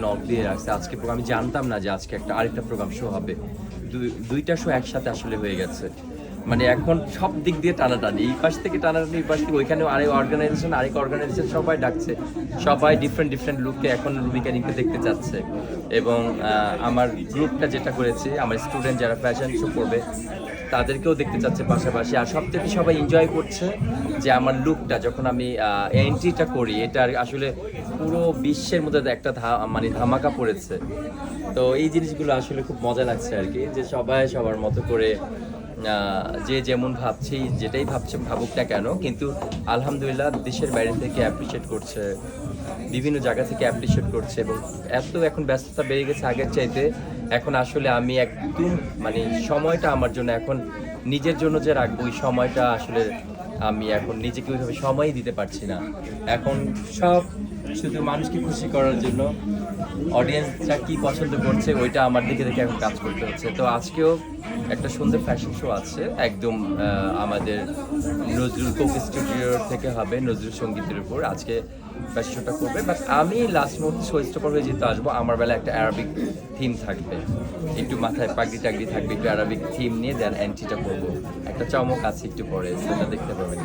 Knock দিয়ে রাখছে আজকে প্রোগ্রাম, আমি জানতাম না যে আজকে আরেকটা প্রোগ্রাম শো হবে। দুইটা শো একসাথে আসলে হয়ে গেছে, মানে এখন সব দিক দিয়ে টানাটানি, এই পাশ থেকে টানাটানি, এই পাশ থেকে ওইখানেও আরেক অর্গানাইজেশন সবাই ডাকছে, সবাই ডিফারেন্ট লুকে এখন রুবিকা নিকে দেখতে চাচ্ছে। এবং আমার গ্রুপটা যেটা করেছে, আমার স্টুডেন্ট যারা ফ্যাশন শো করবে তাদেরকেও দেখতে চাচ্ছে পাশাপাশি। আর সবথেকে সবাই এনজয় করছে যে আমার লুকটা যখন আমি এন্ট্রিটা করি, এটা আসলে পুরো বিশ্বের মধ্যে একটা মানে ধামাকা পড়েছে। তো এই জিনিসগুলো আসলে খুব মজা লাগছে আর কি, যে সবাই সবার মতো করে যে যেমন ভাবছি, যেটাই ভাবছে ভাবুক না কেন, কিন্তু আলহামদুলিল্লাহ দেশের বাইরে থেকে অ্যাপ্রিসিয়েট করছে, বিভিন্ন জায়গা থেকে অ্যাপ্রিসিয়েট করছে। এবং এত এখন ব্যস্ততা বেড়ে গেছে আগের চাইতে, এখন আসলে আমি একদম মানে সময়টা আমার জন্য এখন নিজের জন্য যে রাখবো, ওই সময়টা আসলে আমি এখন নিজেকে ওইভাবে সময়ই দিতে পারছি না। এখন সব শুধু মানুষকে খুশি করার জন্য, অডিয়েন্সরা কি পছন্দ করছে ওইটা আমার দিকে দেখে এখন কাজ করতে হচ্ছে। তো আজকেও একটা সুন্দর ফ্যাশন শো আছে একদম আমাদের নজরুল কোক স্টুডিওর থেকে হবে, নজরুল সঙ্গীতের উপর আজকে ফ্যাশন শোটা করবে। বাট আমি লাস্ট মুহূর্তে শো স্টপার হয়ে যেতে আসবো, আমার বেলা একটা অ্যারাবিক থিম থাকবে, একটু মাথায় পাগড়ি টাগড়ি থাকবে, একটু অ্যারাবিক থিম নিয়ে দেন এন্ট্রিটা করবো। একটা চমক আছে একটু পরে, সেটা দেখতে পাবেন।